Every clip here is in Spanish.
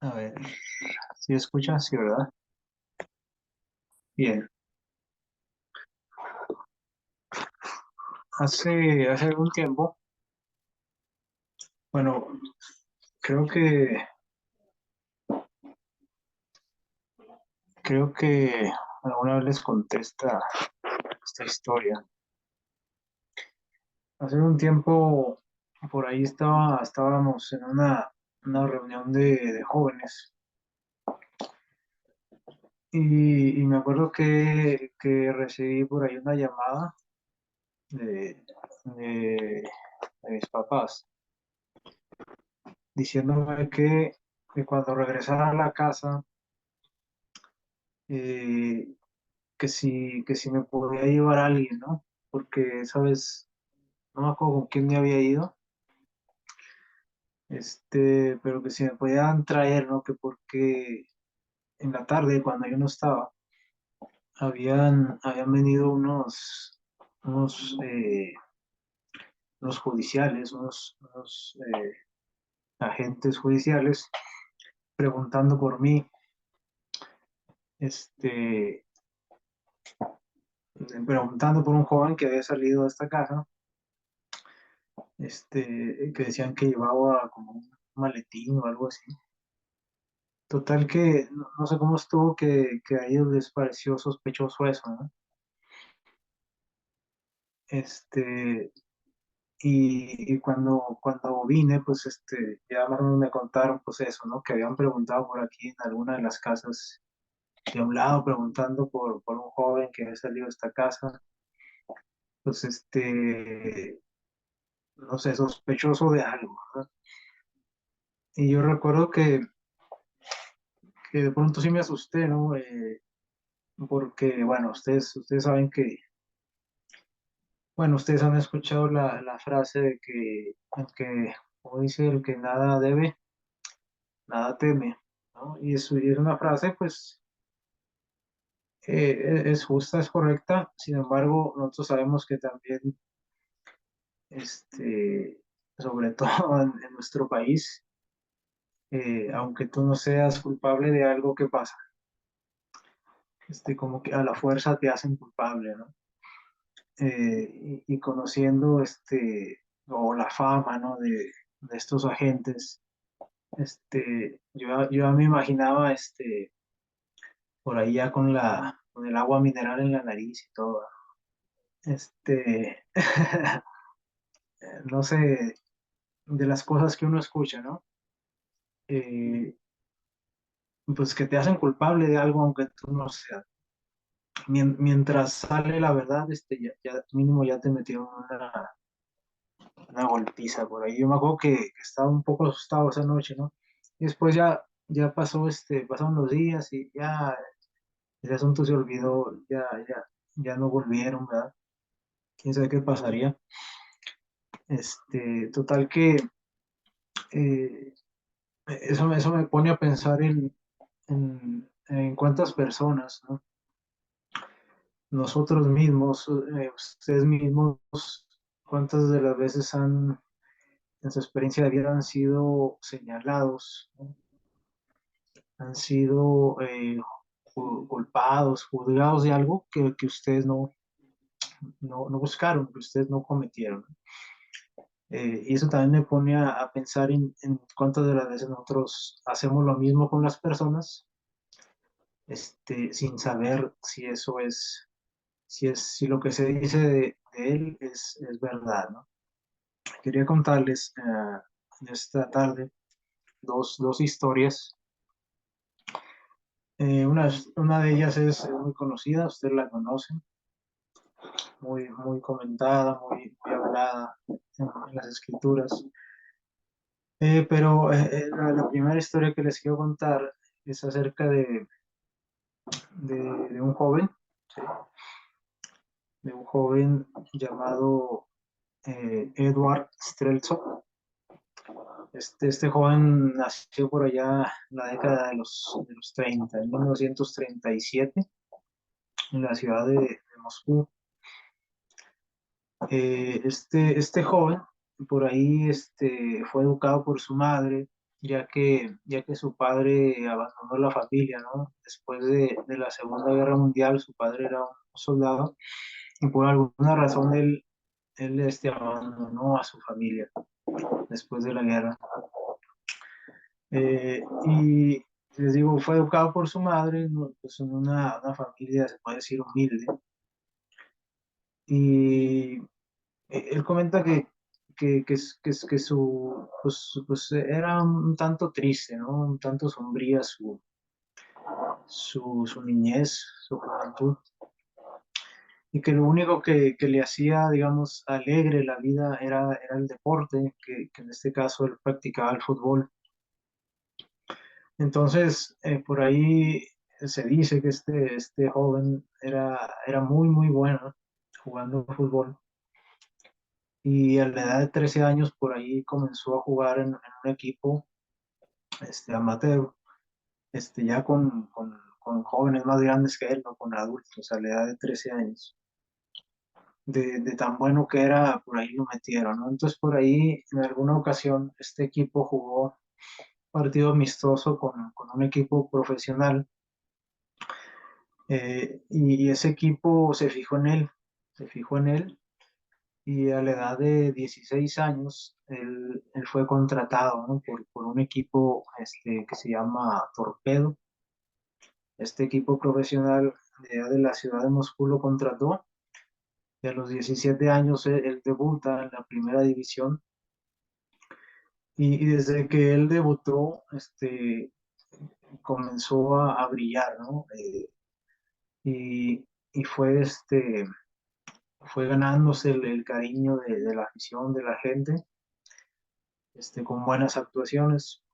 A ver, si escuchas, sí, ¿verdad? Bien. Hace algún tiempo, bueno, creo que, creo que alguna vez les conté esta historia. Hace un tiempo, por ahí estábamos en una reunión de jóvenes y me acuerdo que recibí por ahí una llamada de, de, de mis papás diciéndome que cuando regresara a la casa, eh, que si me podía llevar a alguien, ¿no? Porque, ¿sabes? No me acuerdo con quién me había ido, pero que si me podían traer, ¿no? Que porque en la tarde, cuando yo no estaba, habían venido unos, eh, unos judiciales, unos agentes judiciales preguntando por mí, este, preguntando por un joven que había salido de esta casa, que decían que llevaba como un maletín o algo así. Total que no sé cómo estuvo que a ellos les pareció sospechoso eso, ¿no? Este, y cuando vine, pues ya más o menos me contaron pues eso, ¿no? Que habían preguntado por aquí en alguna de las casas de un lado, preguntando por un joven que había salido de esta casa, pues no sé, sospechoso de algo, ¿no? Y yo recuerdo que de pronto sí me asusté, ¿no? Porque, bueno, ustedes saben bueno, ustedes han escuchado la frase de que como dice, el que nada debe, nada teme, ¿no? Y eso y es una frase, pues, es justa, es correcta. Sin embargo, nosotros sabemos que también, este, sobre todo en nuestro país, aunque tú no seas culpable de algo que pasa, como que a la fuerza te hacen culpable, ¿no? Y conociendo, o la fama, ¿no? De estos agentes. Yo ya me imaginaba, por ahí ya con el agua mineral en la nariz y todo. Este, no sé, de las cosas que uno escucha, ¿no? Eh, pues que te hacen culpable de algo aunque tú no seas. Mientras sale la verdad, ya mínimo ya te metieron una golpiza por ahí. Yo me acuerdo que estaba un poco asustado esa noche, ¿no? Y después ya pasaron los días y ya ese asunto se olvidó, ya no volvieron, ¿verdad? Quién sabe qué pasaría. Total que eh, eso me pone a pensar en cuántas personas, ¿no? Nosotros mismos, ustedes mismos, cuántas de las veces en su experiencia de vida han sido señalados, ¿no? Han sido culpados, juzgados de algo que ustedes no buscaron, que ustedes no cometieron. Y eso también me pone a pensar en cuántas de las veces nosotros hacemos lo mismo con las personas, sin saber si eso si lo que se dice de él es verdad, ¿no? Quería contarles esta tarde dos historias. Una de ellas es muy conocida, ustedes la conocen, muy comentada, muy hablada en las escrituras. Pero la primera historia que les quiero contar es acerca de un joven, ¿sí? De un joven llamado Edward Strelzo. Este joven nació por allá en la década de los 30, en 1937, en la ciudad de Moscú. Este joven por ahí fue educado por su madre, ya que su padre abandonó la familia, ¿no? Después de la Segunda Guerra Mundial, su padre era un soldado y por alguna razón él abandonó a su familia después de la guerra. Y les digo, fue educado por su madre, ¿no? Pues en una familia, se puede decir, humilde. Y él comenta que pues era un tanto triste, ¿no? Un tanto sombría su niñez, su juventud, y que lo único que le hacía, digamos, alegre la vida era el deporte, que en este caso él practicaba el fútbol. Entonces, por ahí se dice que este joven era muy, muy bueno jugando fútbol. Y a la edad de 13 años por ahí comenzó a jugar en un equipo amateur, ya con jóvenes más grandes que él, no con adultos, a la edad de 13 años. De tan bueno que era, por ahí lo metieron, ¿no? Entonces por ahí en alguna ocasión este equipo jugó partido amistoso con un equipo profesional, y ese equipo se fijó en él, y a la edad de 16 años él fue contratado, ¿no? por un equipo que se llama Torpedo. Este equipo profesional de la ciudad de Moscú lo contrató, y a los 17 años él debuta en la primera división, y desde que él debutó, comenzó a brillar, ¿no? Y fue ganándose el cariño de la afición, de la gente, con buenas actuaciones.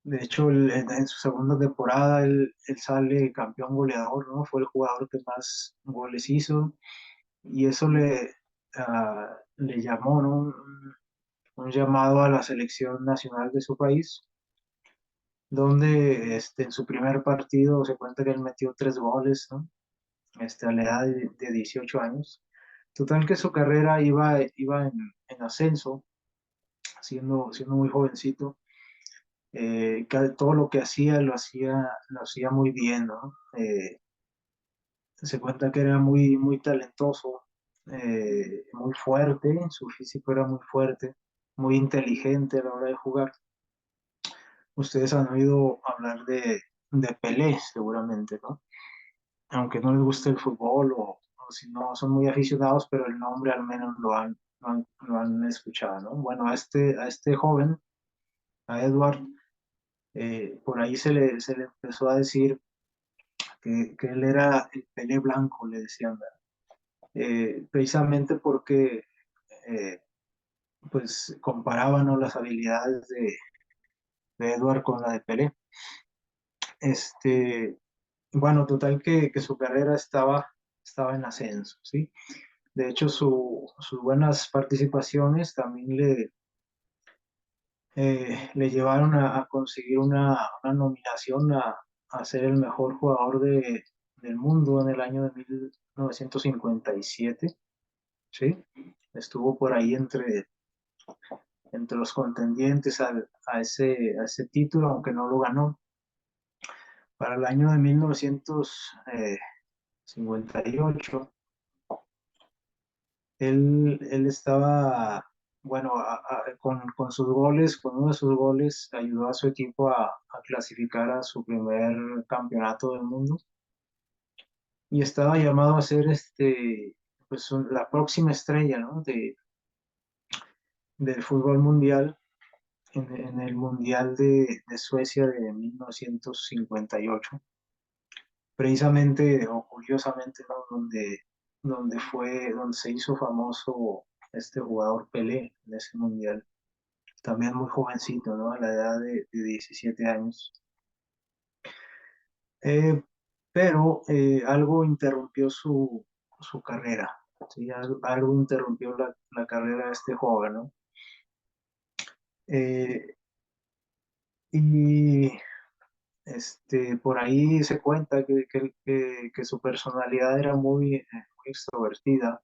De hecho, en su segunda temporada él sale campeón goleador, ¿no? Fue el jugador que más goles hizo, y eso le llamó, ¿no? Un llamado a la selección nacional de su país, donde en su primer partido se cuenta que él metió 3 goles, ¿no? A la edad de 18 años. Total que su carrera iba en ascenso, siendo muy jovencito. Todo lo que hacía lo hacía muy bien, ¿no? Se cuenta que era muy, muy talentoso, muy fuerte, su físico era muy fuerte, muy inteligente a la hora de jugar. Ustedes han oído hablar de Pelé, seguramente, ¿no? Aunque no les guste el fútbol, o si no son muy aficionados, pero el nombre al menos lo han escuchado, ¿no? Bueno, a este joven, a Edward, por ahí se le empezó a decir que él era el Pelé blanco, le decían, ¿verdad? Precisamente porque eh, pues comparaban, ¿no?, las habilidades de Edward con la de Pelé. Este, bueno, total que su carrera estaba en ascenso, ¿sí? De hecho, sus buenas participaciones también le llevaron a conseguir una nominación a ser el mejor jugador del mundo en el año de 1957, ¿sí? Estuvo por ahí entre los contendientes a ese título, aunque no lo ganó. Para el año de 1958, él estaba, bueno, con sus goles, con uno de sus goles, ayudó a su equipo a clasificar a su primer campeonato del mundo, y estaba llamado a ser pues la próxima estrella, ¿no?, del fútbol mundial, en el Mundial de Suecia de 1958, precisamente o curiosamente, ¿no?, donde se hizo famoso este jugador Pelé en ese mundial, también muy jovencito, ¿no? A la edad de 17 años. Eh, pero algo interrumpió su carrera, ¿sí? Algo interrumpió la carrera de este joven, ¿no? Eh, y por ahí se cuenta que su personalidad era muy extrovertida.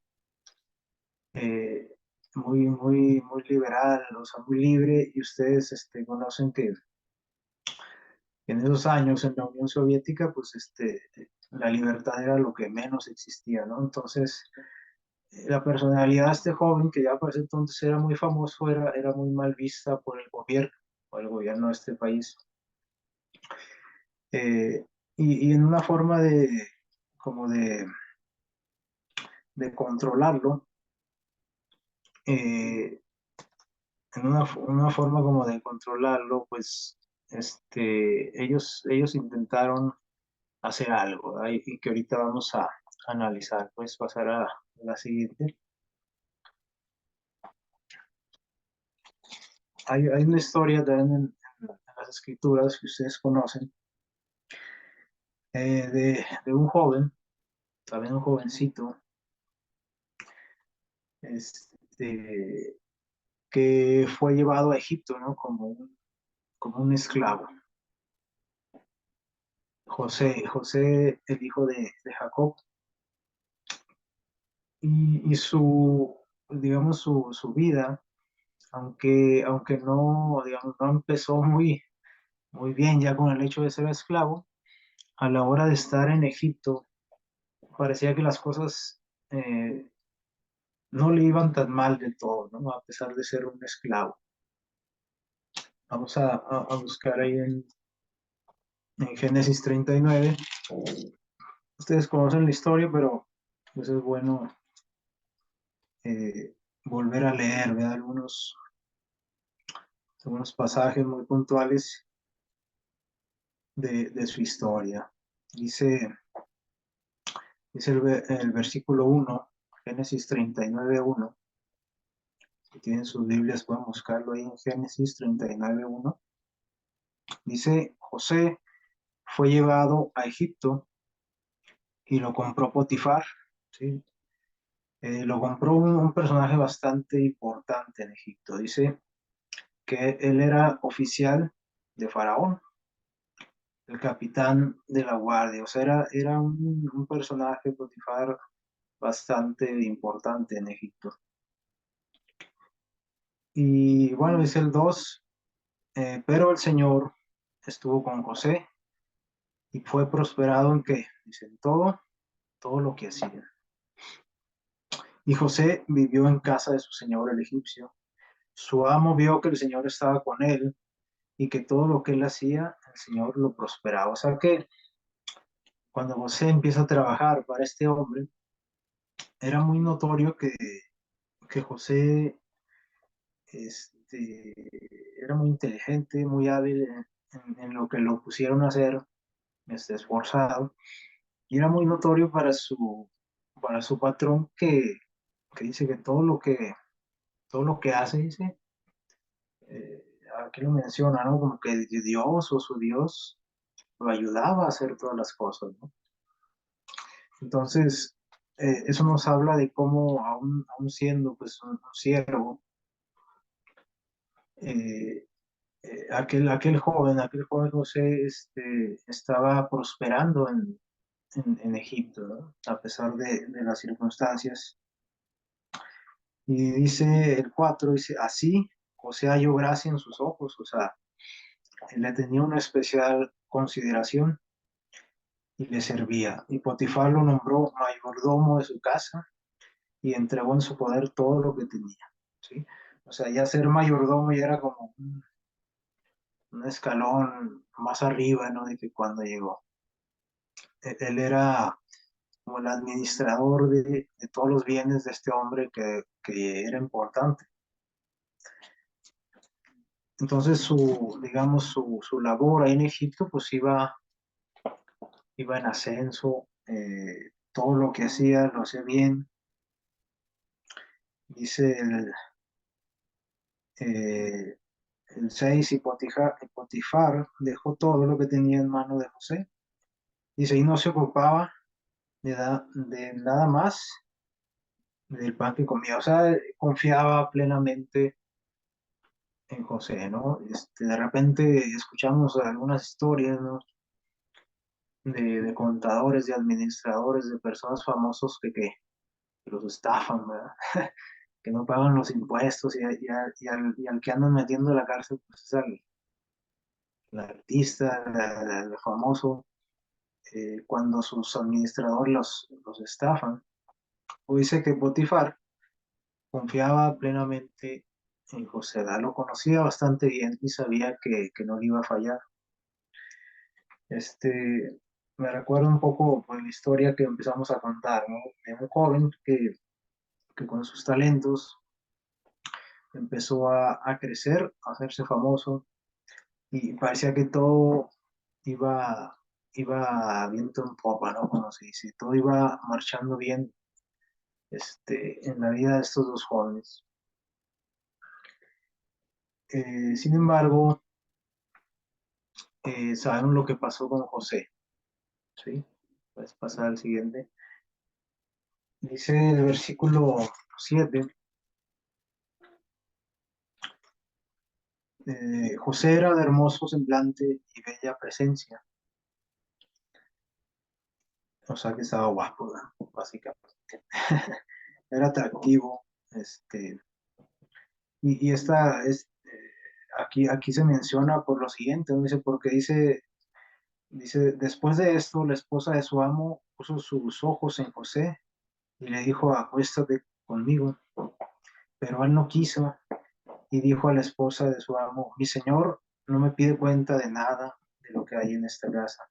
muy liberal, o sea, muy libre, y ustedes conocen que en esos años en la Unión Soviética, pues la libertad era lo que menos existía, ¿no? Entonces, la personalidad de este joven, que ya para ese entonces era muy famoso, era muy mal vista por el gobierno de este país. Eh, y en una forma como de controlarlo, eh, en una forma como de controlarlo, pues ellos intentaron hacer algo, ¿verdad? Y que ahorita vamos a analizar. Pues pasar a la siguiente. Hay una historia también en las escrituras que ustedes conocen, de un joven, también un jovencito, este, que fue llevado a Egipto, ¿no? Como un esclavo. José, el hijo de Jacob, y digamos, su vida, aunque no, digamos, no empezó muy bien ya con el hecho de ser esclavo, a la hora de estar en Egipto, parecía que las cosas no le iban tan mal de todo, ¿no? A pesar de ser un esclavo. Vamos a buscar ahí en Génesis 39. Ustedes conocen la historia, pero pues es bueno volver a leer, ¿verdad? Algunos pasajes muy puntuales de su historia. Dice, dice el versículo 1, Génesis 39:1. Si tienen sus Biblias, pueden buscarlo ahí en Génesis 39:1. Dice, José fue llevado a Egipto y lo compró Potifar, ¿sí? Lo compró un personaje bastante importante en Egipto. Dice que él era oficial de Faraón, el capitán de la guardia. O sea, era un personaje, Potifar, bastante importante en Egipto. Y bueno, dice el 2, pero el Señor estuvo con José y fue prosperado en que, dice, en todo lo que hacía. Y José vivió en casa de su señor el egipcio. Su amo vio que el Señor estaba con él y que todo lo que él hacía, el Señor lo prosperaba. O sea que cuando José empieza a trabajar para este hombre, era muy notorio que José era muy inteligente, muy hábil en lo que lo pusieron a hacer, esforzado, y era muy notorio para su patrón que dice que todo lo que hace, dice, eh, aquí lo menciona, ¿no? Como que Dios o su Dios lo ayudaba a hacer todas las cosas, ¿no? Entonces, eso nos habla de cómo aún siendo pues un siervo, eh, aquel joven José estaba prosperando en Egipto, ¿no? A pesar de las circunstancias. Y dice el 4 dice, así José halló gracia en sus ojos, o sea, él le tenía una especial consideración y le servía. Y Potifar lo nombró mayordomo de su casa y entregó en su poder todo lo que tenía, ¿sí? O sea, ya ser mayordomo ya era como un escalón más arriba, ¿no? De que cuando llegó. Él era como el administrador de todos los bienes de este hombre que era importante. Entonces digamos, su labor ahí en Egipto, pues iba en ascenso, todo lo que hacía lo hacía bien. Dice eh, el 6, y Potifar dejó todo lo que tenía en mano de José. Dice, y no se ocupaba de nada más del pan que comía. O sea, confiaba plenamente en José, ¿no? De repente escuchamos algunas historias, ¿no? De contadores, de administradores, de personas famosos que los estafan, ¿verdad? que no pagan los impuestos y al que andan metiendo a la cárcel, pues es al artista, al famoso, cuando sus administradores los estafan. O dice que Potifar confiaba plenamente en José, lo conocía bastante bien y sabía que no le iba a fallar. Me recuerda un poco pues, la historia que empezamos a contar, ¿no? De un joven que con sus talentos empezó a crecer, a hacerse famoso y parecía que todo iba, iba viento en popa, ¿no? Como se dice, todo iba marchando bien en la vida de estos dos jóvenes. Sin embargo, sabemos lo que pasó con José, ¿sí? Puedes pasar al siguiente. Dice el versículo 7, José era de hermoso semblante y bella presencia, o sea que estaba guapo, ¿no? Básicamente. Era atractivo, y aquí se menciona por lo siguiente, ¿no? Dice, porque dice, después de esto, la esposa de su amo puso sus ojos en José y le dijo, acuéstate conmigo, pero él no quiso y dijo a la esposa de su amo, mi señor no me pide cuenta de nada de lo que hay en esta casa,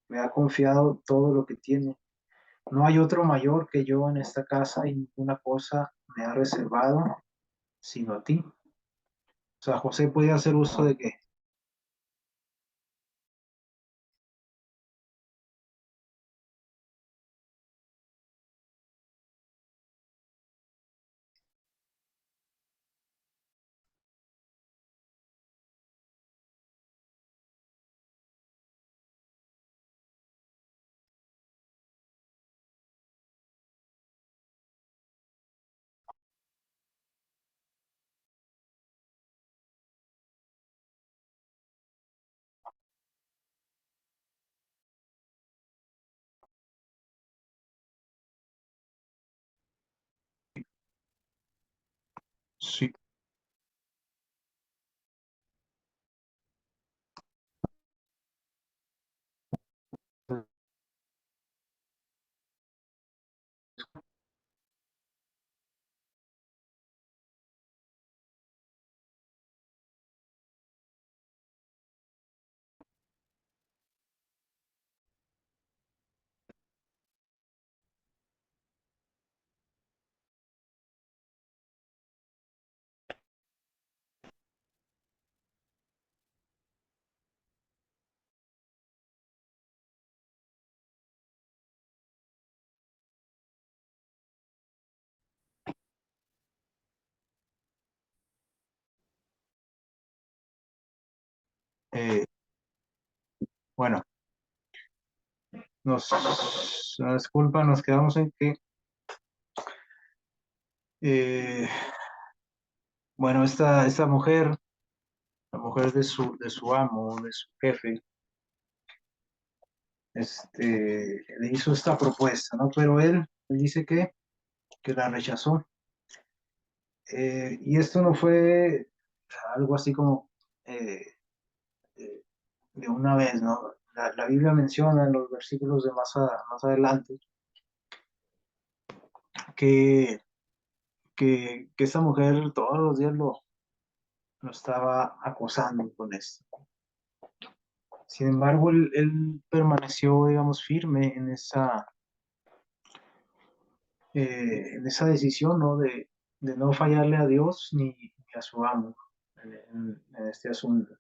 me ha confiado todo lo que tiene. No hay otro mayor que yo en esta casa y ninguna cosa me ha reservado sino a ti. O sea, José podía hacer uso de que sí. Eh, bueno, disculpa, nos quedamos en que, eh, bueno, esta mujer, la mujer de su amo, de su jefe, le hizo esta propuesta, ¿no? Pero él dice que la rechazó. Y esto no fue algo así como eh, eh, de una vez, ¿no? La Biblia menciona en los versículos de más adelante que, que esa mujer todos los días lo estaba acosando con esto. Sin embargo, él permaneció, digamos, firme en esa decisión, ¿no? De no fallarle a Dios ni a su amo en este asunto.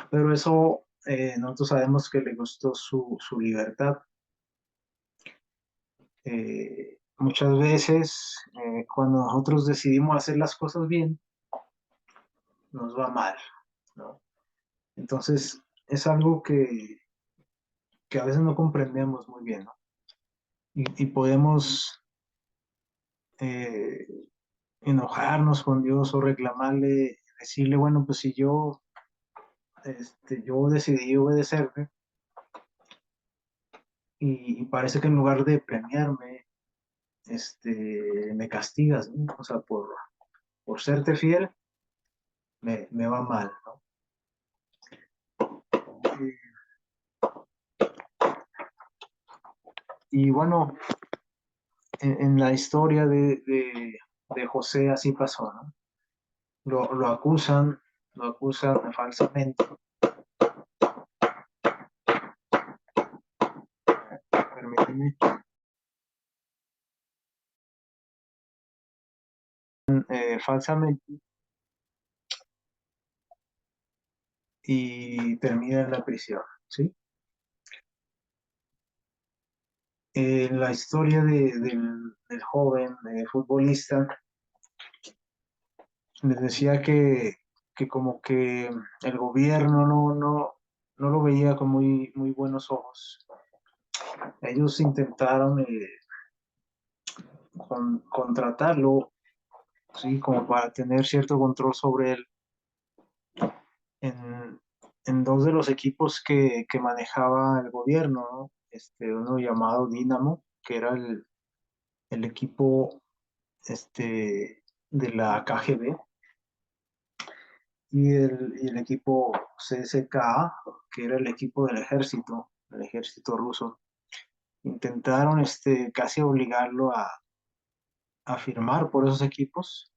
Pero eso nosotros sabemos que le costó su libertad. Muchas veces, cuando nosotros decidimos hacer las cosas bien, nos va mal, ¿no? Entonces, es algo que a veces no comprendemos muy bien, ¿no? Y podemos eh, enojarnos con Dios o reclamarle, decirle, bueno, pues si yo decidí obedecerme y parece que en lugar de premiarme, me castigas, ¿no? O sea, por serte fiel, me va mal, ¿no? Y bueno, en la historia de José así pasó, ¿no? Lo acusan, lo acusan falsamente. Permíteme. Falsamente y termina en la prisión, ¿sí? La historia del joven futbolista les decía que como que el gobierno no lo veía con muy buenos ojos. Ellos intentaron contratarlo, ¿sí? Como para tener cierto control sobre él en, en dos de los equipos que manejaba el gobierno, ¿no? Uno llamado Dinamo, que era el equipo de la KGB, y el equipo CSKA, que era el equipo del ejército, el ejército ruso. Intentaron casi obligarlo a firmar por esos equipos,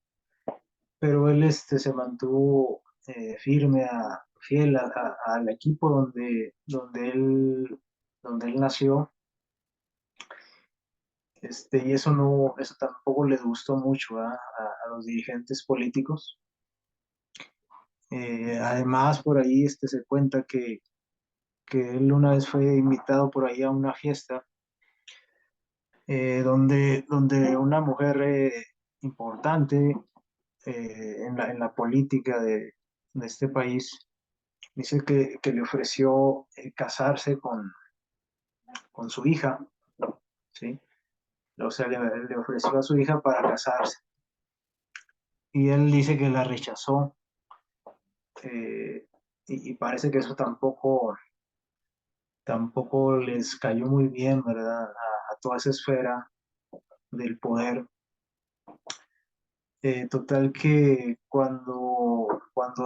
pero él se mantuvo firme, fiel al equipo donde él nació. Y eso tampoco les gustó mucho a los dirigentes políticos. Además, por ahí se cuenta que él una vez fue invitado por ahí a una fiesta donde una mujer importante en la política de este país dice que le ofreció casarse con su hija, ¿sí? O sea, le ofreció a su hija para casarse. Y él dice que la rechazó. Y parece que eso tampoco les cayó muy bien, ¿verdad? A toda esa esfera del poder. Total que cuando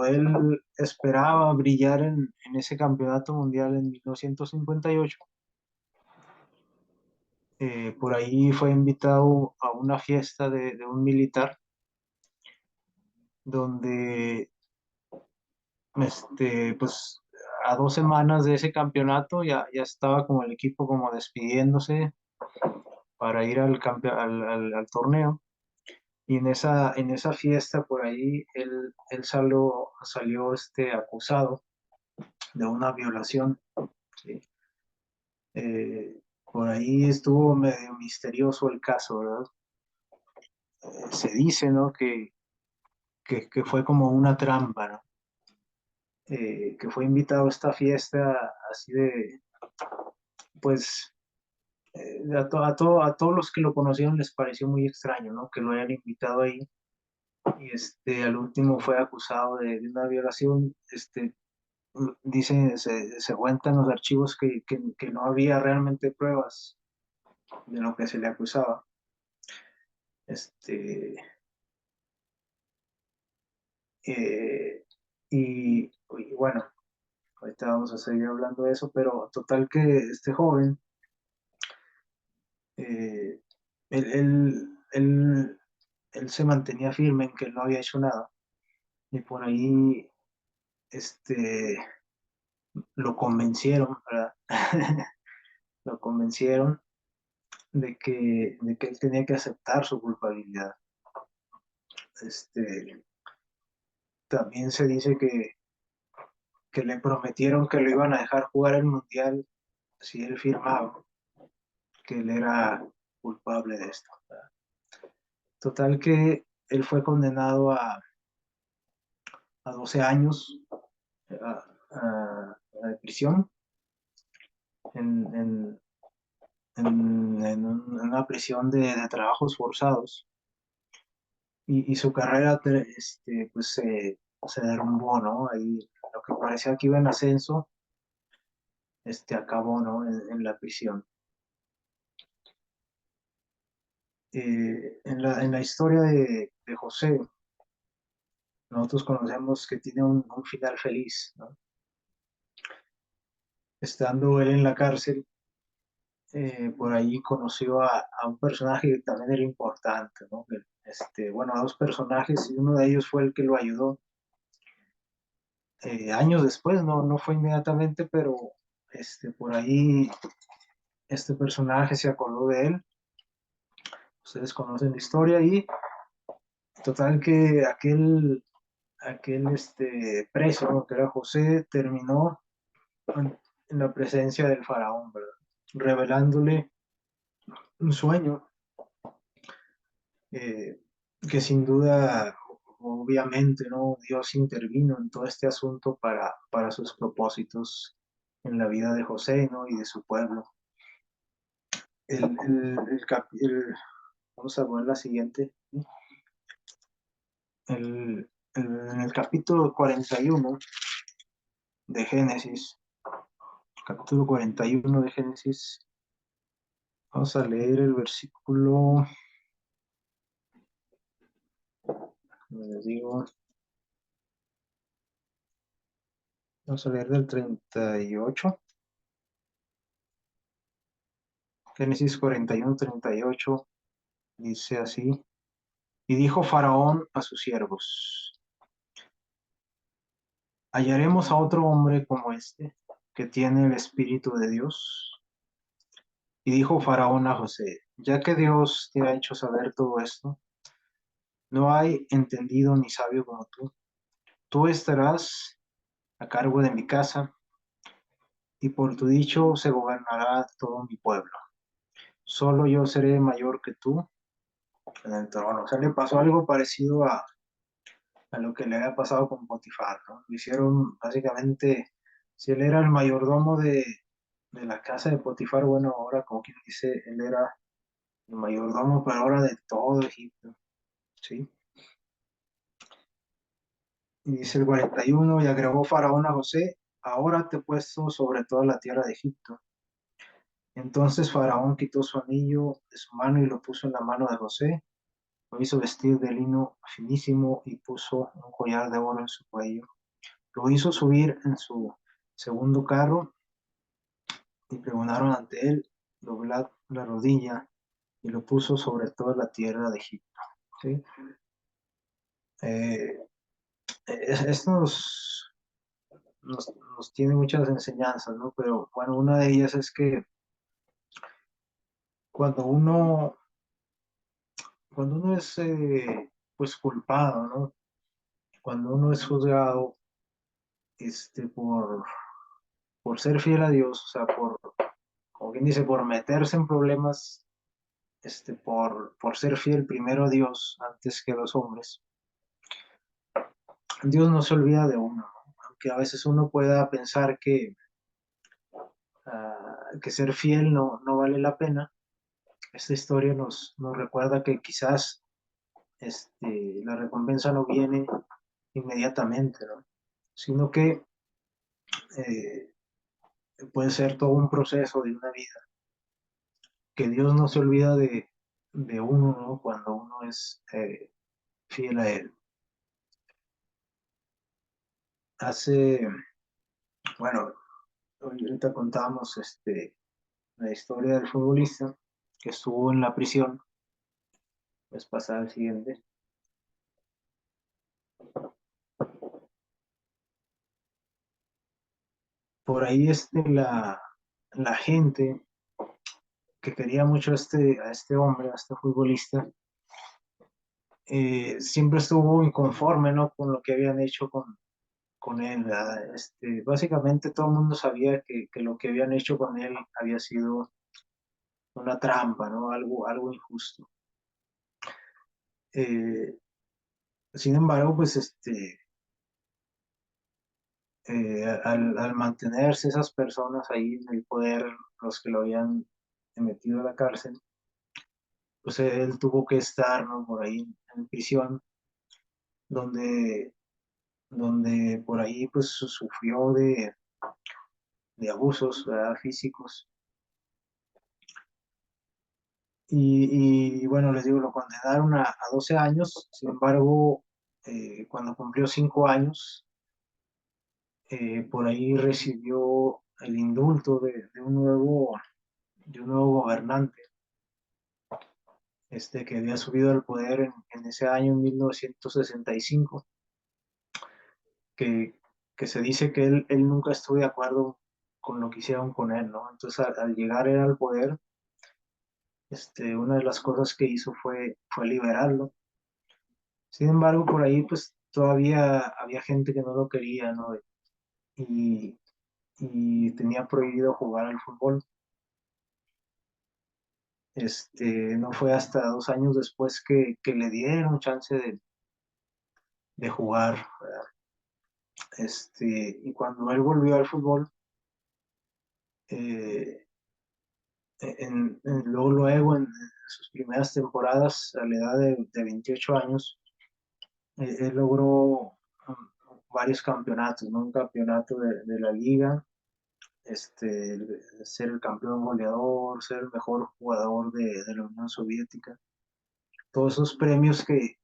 él esperaba brillar en ese campeonato mundial en 1958, por ahí fue invitado a una fiesta de un militar donde, pues, a 2 semanas de ese campeonato ya estaba como el equipo como despidiéndose para ir al torneo. Y en esa fiesta por ahí él salió acusado de una violación, ¿sí? Por ahí estuvo medio misterioso el caso, ¿verdad? Se dice, ¿no? Que fue como una trampa, ¿no? Que fue invitado a esta fiesta así pues, a todos los que lo conocieron les pareció muy extraño, ¿no? Que lo hayan invitado ahí y al último fue acusado de una violación. Dice, se cuentan los archivos que no había realmente pruebas de lo que se le acusaba. Este, eh, y bueno, ahorita vamos a seguir hablando de eso, pero total que este joven, eh, él, él, él, él se mantenía firme en que él no había hecho nada. Y por ahí este, lo convencieron, ¿verdad? Lo convencieron de que él tenía que aceptar su culpabilidad. Este, También se dice que le prometieron que lo iban a dejar jugar el mundial si él firmaba que él era culpable de esto, ¿verdad? Total que él fue condenado a 12 años de prisión en, en, en una prisión de trabajos forzados y su carrera pues se derrumbó, ¿no? Ahí lo que parecía que iba en ascenso acabó, ¿no? En la prisión. En la historia de José, nosotros conocemos que tiene un final feliz, ¿no? Estando él en la cárcel, por ahí conoció a un personaje que también era importante, ¿no? Bueno, a dos personajes, y uno de ellos fue el que lo ayudó años después, no fue inmediatamente, pero por ahí este personaje se acordó de él. Ustedes conocen la historia y total que aquel preso, ¿no?, que era José, terminó en la presencia del faraón, ¿verdad? Revelándole un sueño, eh, que sin duda, obviamente, ¿no? Dios intervino en todo este asunto para sus propósitos en la vida de José, ¿no? Y de su pueblo. Vamos a ver la siguiente. En el capítulo 41 de Génesis, capítulo 41 de Génesis, vamos a leer el versículo, les digo, vamos a leer del 38. Génesis 41, 38, dice así: y dijo Faraón a sus siervos: ¿hallaremos a otro hombre como este, que tiene el Espíritu de Dios? Y dijo Faraón a José: ya que Dios te ha hecho saber todo esto, no hay entendido ni sabio como tú. Tú estarás a cargo de mi casa, y por tu dicho se gobernará todo mi pueblo. Solo yo seré mayor que tú en el trono. O sea, le pasó algo parecido a lo que le había pasado con Potifar, ¿no? Lo hicieron básicamente, si él era el mayordomo de la casa de Potifar, bueno, ahora como quien dice, él era el mayordomo, pero ahora de todo Egipto, ¿sí? Y dice el 41, y agregó Faraón a José: ahora te he puesto sobre toda la tierra de Egipto. Entonces Faraón quitó su anillo de su mano y lo puso en la mano de José, lo hizo vestir de lino finísimo y puso un collar de oro en su cuello. Lo hizo subir en su segundo carro y pregonaron ante él: doblad la rodilla, y lo puso sobre toda la tierra de Egipto. ¿Sí? Eh, Esto nos tiene muchas enseñanzas, ¿no? Pero bueno, una de ellas es que cuando uno, cuando uno es pues culpado, ¿no? Cuando uno es juzgado por ser fiel a Dios, o sea, como quien dice, por meterse en problemas, por ser fiel primero a Dios antes que a los hombres, Dios no se olvida de uno, ¿no? Aunque a veces uno pueda pensar que ser fiel no vale la pena. Esta historia nos recuerda que quizás la recompensa no viene inmediatamente, ¿no? Sino que eh, puede ser todo un proceso de una vida, que Dios no se olvida de uno, ¿no? Cuando uno es fiel a Él. Hace, bueno, ahorita contábamos la historia del futbolista que estuvo en la prisión, pues pasada el siguiente. Por ahí la gente que quería mucho a este hombre, a este futbolista, siempre estuvo inconforme, ¿no?, con lo que habían hecho con él, ¿verdad? Básicamente todo el mundo sabía que lo que habían hecho con él había sido una trampa, ¿no? Algo injusto. Eh, Sin embargo, pues al mantenerse esas personas ahí en el poder, los que lo habían metido a la cárcel, pues él tuvo que estar, ¿no?, por ahí en prisión, donde, donde por ahí pues sufrió de abusos, ¿verdad?, físicos. y bueno, les digo, lo condenaron a 12 años. Sin embargo, cuando cumplió 5 años, por ahí recibió el indulto de un nuevo gobernante, que había subido al poder en ese año, en 1965, que, que se dice que él nunca estuvo de acuerdo con lo que hicieron con él, ¿no? Entonces, al llegar él al poder, una de las cosas que hizo fue liberarlo. Sin embargo, por ahí, pues, todavía había gente que no lo quería, ¿no? Y, y tenía prohibido jugar al fútbol. No fue hasta 2 años después que le dieron chance de jugar, ¿verdad? Y cuando él volvió al fútbol, eh, luego en sus primeras temporadas, a la edad de 28 años, él logró varios campeonatos, ¿no? Un campeonato de la liga, ser el campeón goleador, ser el mejor jugador de la Unión Soviética. Todos esos premios que,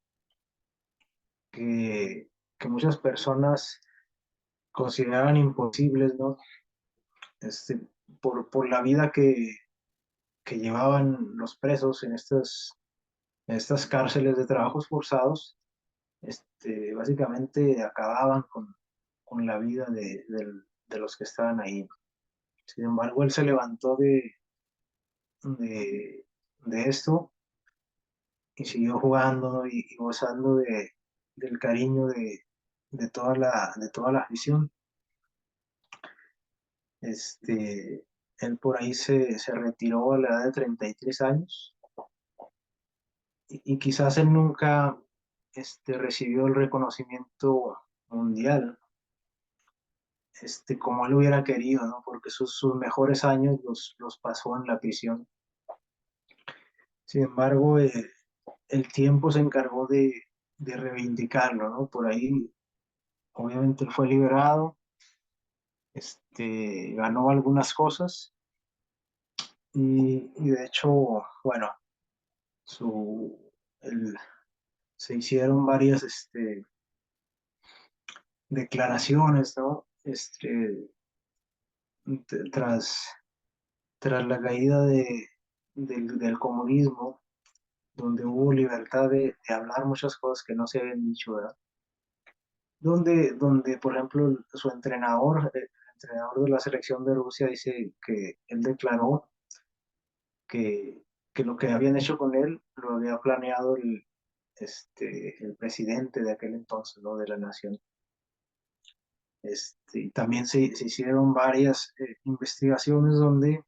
que muchas personas consideraban imposibles, ¿no? Este, por la vida que llevaban los presos en estas cárceles de trabajos forzados, básicamente acababan con la vida de los que estaban ahí. Sin embargo, él se levantó de, de esto y siguió jugando, ¿no? Y gozando del cariño de toda la afición. Él por ahí se retiró a la edad de 33 años y quizás él nunca recibió el reconocimiento mundial, como él hubiera querido, ¿no? Porque sus mejores años los pasó en la prisión. Sin embargo, el tiempo se encargó de reivindicarlo, ¿no? Por ahí, obviamente, él fue liberado, ganó algunas cosas y de hecho, bueno, su, el- se hicieron varias declaraciones, ¿no? Tras, tras la caída del comunismo, donde hubo libertad de hablar muchas cosas que no se habían dicho, ¿verdad? Donde, por ejemplo, su entrenador, el entrenador de la selección de Rusia, dice que él declaró que, que lo que habían hecho con él lo había planeado el presidente de aquel entonces, ¿no? De la nación. Y también se hicieron varias investigaciones donde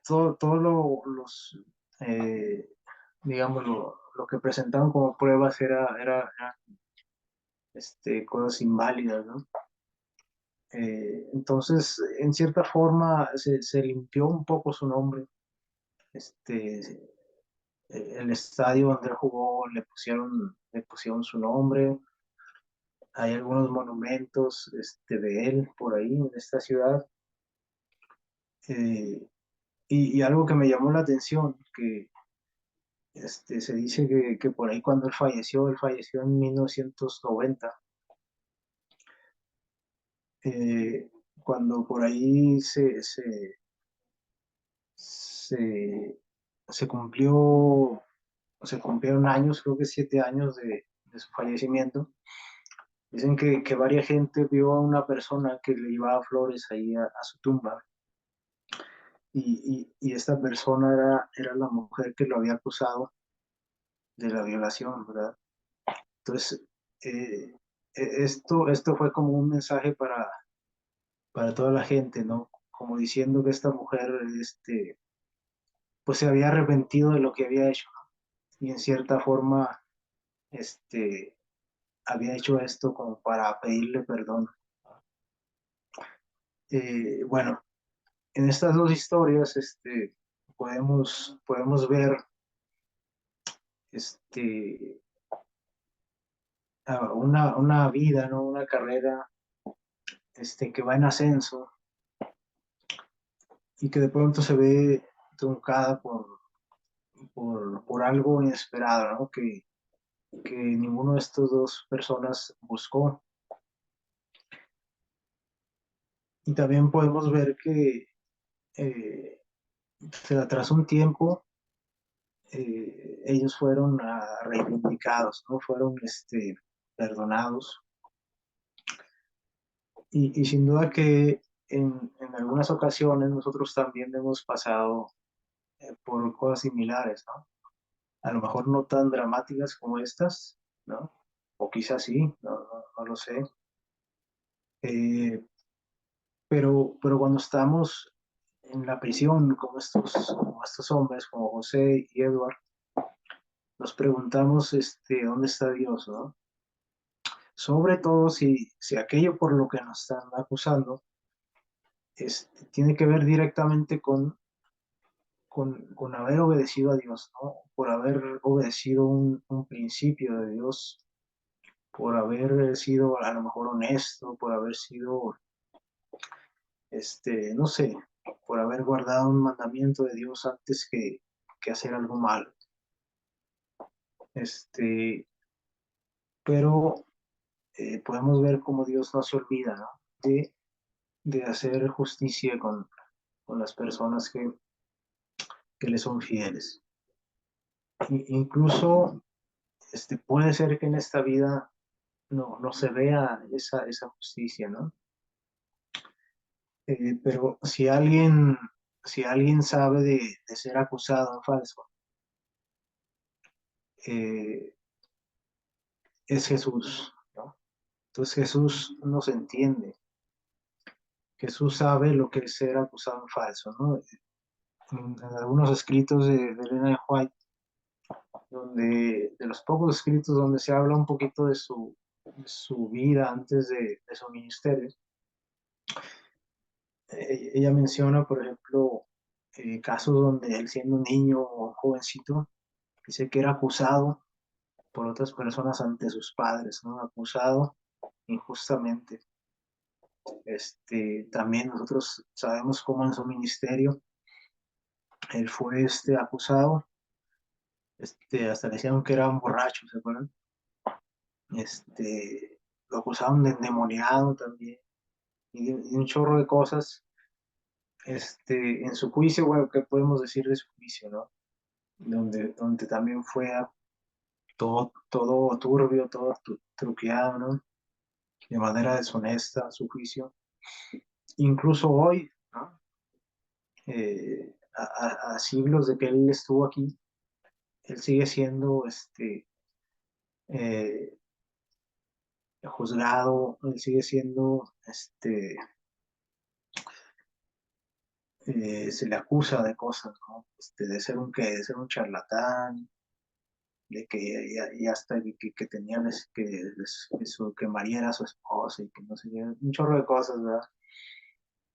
todos eh, digamos, lo que presentaban como pruebas era cosas inválidas, ¿no? Entonces, en cierta forma, se limpió un poco su nombre. El estadio donde él jugó le pusieron su nombre. Hay algunos monumentos de él por ahí en esta ciudad. Eh, y algo que me llamó la atención, que se dice que por ahí cuando él falleció en 1990, cuando por ahí se, se cumplió, se cumplieron años, creo que 7 años de su fallecimiento. Dicen que varias gente vio a una persona que le llevaba flores ahí a su tumba y esta persona era la mujer que lo había acusado de la violación, ¿verdad? Entonces, esto fue como un mensaje para toda la gente, ¿no? Como diciendo que esta mujer, pues se había arrepentido de lo que había hecho, ¿no? Y en cierta forma, este, había hecho esto como para pedirle perdón. Bueno, en estas dos historias, podemos ver, este, una vida, ¿no? Una carrera, que va en ascenso y que de pronto se ve truncada por algo inesperado, ¿no? Que ninguno de estas dos personas buscó. Y también podemos ver que tras un tiempo ellos fueron reivindicados, ¿no? Fueron perdonados. Y sin duda que en algunas ocasiones nosotros también hemos pasado por cosas similares, ¿no? A lo mejor no tan dramáticas como estas, ¿no? O quizás sí, no lo sé. Eh, pero cuando estamos en la prisión, como estos hombres, como José y Edward, nos preguntamos, ¿dónde está Dios, no? Sobre todo si aquello por lo que nos están acusando tiene que ver directamente con haber obedecido a Dios, ¿no? Por haber obedecido un principio de Dios, por haber sido a lo mejor honesto, por haber sido, no sé, por haber guardado un mandamiento de Dios antes que hacer algo malo. Este, pero podemos ver cómo Dios no se olvida, ¿no? De hacer justicia con las personas que le son fieles. Incluso puede ser que en esta vida no se vea esa justicia, ¿no? Pero si alguien sabe de ser acusado en falso, eh, es Jesús, ¿no? Entonces Jesús nos entiende. Jesús sabe lo que es ser acusado en falso, ¿no? En algunos escritos de Elena de White, de los pocos escritos donde se habla un poquito de su vida antes de su ministerio, ella menciona, por ejemplo, casos donde él siendo un niño o jovencito, dice que era acusado por otras personas ante sus padres, ¿no? Acusado injustamente. También nosotros sabemos cómo en su ministerio él fue acusado, hasta le decían que era un borracho, ¿se acuerdan? Lo acusaron de endemoniado también y de un chorro de cosas. En su juicio, bueno, ¿qué podemos decir de su juicio, no? Donde también fue todo turbio, todo truqueado, ¿no? De manera deshonesta su juicio. Incluso hoy, ¿no? A siglos de que él estuvo aquí, él sigue siendo eh, juzgado, él sigue siendo, se le acusa de cosas, ¿no? De ser un charlatán, de que y hasta que tenían que María era su esposa y que no sé qué, un chorro de cosas, ¿verdad?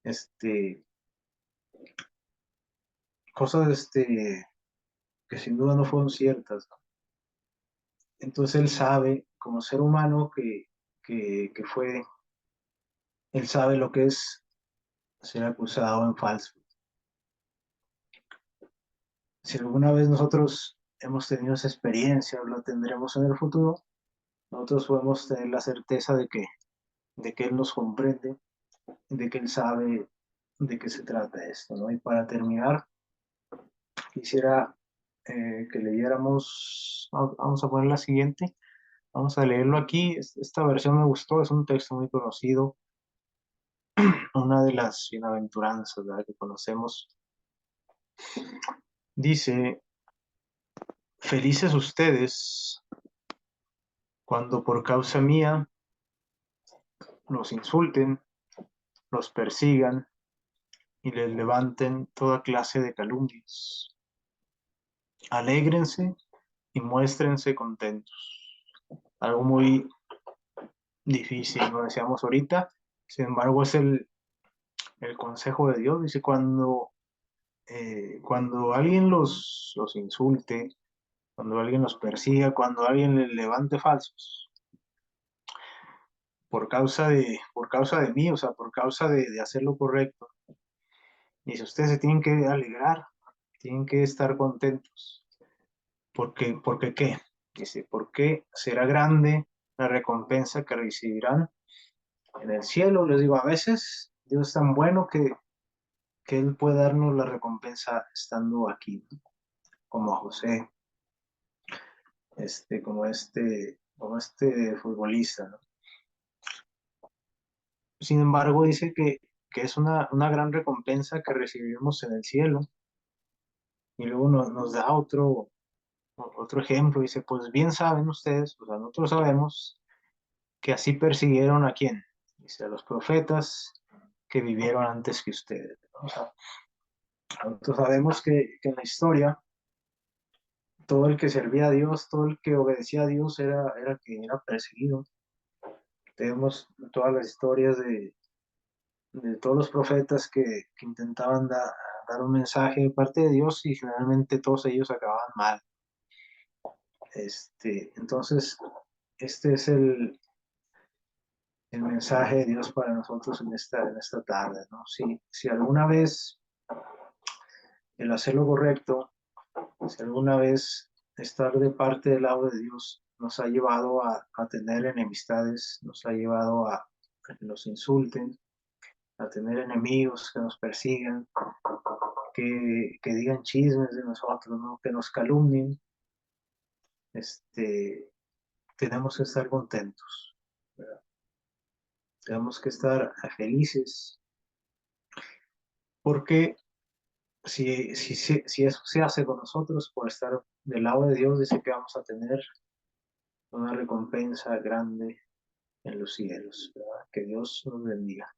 Este, cosas que sin duda no fueron ciertas, ¿no? Entonces él sabe, como ser humano que fue, él sabe lo que es ser acusado en falso. Si alguna vez nosotros hemos tenido esa experiencia o la tendremos en el futuro, nosotros podemos tener la certeza de que Él nos comprende, de que Él sabe de qué se trata esto, ¿no? Y para terminar, quisiera que leyéramos, vamos a poner la siguiente, vamos a leerlo aquí. Esta versión me gustó, es un texto muy conocido, una de las bienaventuranzas, ¿verdad?, que conocemos. Dice: felices ustedes cuando por causa mía los insulten, los persigan y les levanten toda clase de calumnias. Alégrense y muéstrense contentos. Algo muy difícil, lo decíamos ahorita. Sin embargo, es el consejo de Dios. Dice, cuando alguien los insulte, cuando alguien los persiga, cuando alguien les levante falsos, por causa de mí, o sea, por causa de hacer lo correcto, dice, ustedes se tienen que alegrar, tienen que estar contentos. ¿Por qué qué? Dice, porque será grande la recompensa que recibirán en el cielo. Les digo, a veces Dios es tan bueno que Él puede darnos la recompensa estando aquí, ¿no? Como a José, como este futbolista, ¿no? Sin embargo, dice que es una gran recompensa que recibimos en el cielo. Y luego nos da otro ejemplo. Dice, pues bien saben ustedes, o sea, nosotros sabemos que así persiguieron a quién. Dice, a los profetas que vivieron antes que ustedes, ¿no? O sea, nosotros sabemos que en la historia todo el que servía a Dios, todo el que obedecía a Dios era que era perseguido. Tenemos todas las historias de todos los profetas que intentaban dar un mensaje de parte de Dios y generalmente todos ellos acababan mal. Entonces, este es el mensaje de Dios para nosotros en esta tarde, ¿no? Si alguna vez el hacer lo correcto, si alguna vez estar de parte del lado de Dios nos ha llevado a tener enemistades, nos ha llevado a que nos insulten, a tener enemigos que nos persigan, que digan chismes de nosotros, ¿no? Que nos calumnien, este, tenemos que estar contentos, ¿verdad? Tenemos que estar felices, porque si eso se hace con nosotros por estar del lado de Dios, dice que vamos a tener una recompensa grande en los cielos, ¿verdad? Que Dios nos bendiga.